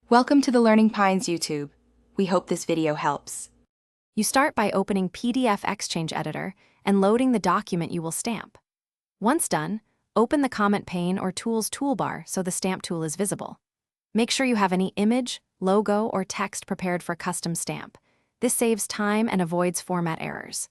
Welcome to the Learning Pines YouTube. We hope this video helps. You start by opening PDF XChange Editor and loading the document you will stamp. Once done, open the comment pane or Tools toolbar so the stamp tool is visible. Make sure you have any image, logo, or text prepared for custom stamp. This saves time and avoids format errors.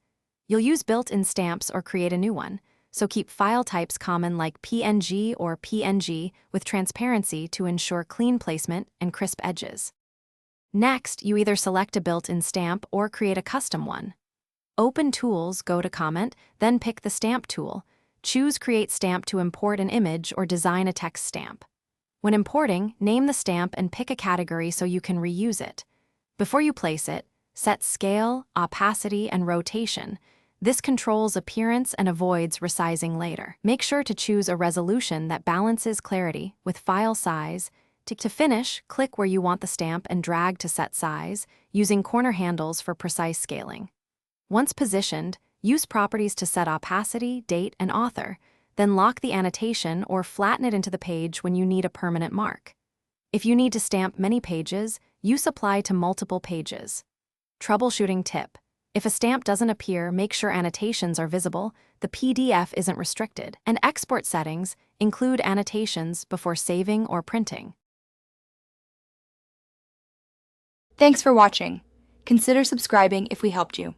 You'll use built-in stamps or create a new one, so keep file types common like PNG or PNG with transparency to ensure clean placement and crisp edges. Next, you either select a built-in stamp or create a custom one. Open Tools, go to Comment, then pick the Stamp tool. Choose Create Stamp to import an image or design a text stamp. When importing, name the stamp and pick a category so you can reuse it. Before you place it, set scale, opacity, and rotation. This controls appearance and avoids resizing later. Make sure to choose a resolution that balances clarity with file size. To finish, click where you want the stamp and drag to set size, using corner handles for precise scaling. Once positioned, use properties to set opacity, date, and author, then lock the annotation or flatten it into the page when you need a permanent mark. If you need to stamp many pages, use Apply to multiple pages. Troubleshooting tip. If a stamp doesn't appear, make sure annotations are visible, the PDF isn't restricted, and export settings include annotations before saving or printing. Thanks for watching. Consider subscribing if we helped you.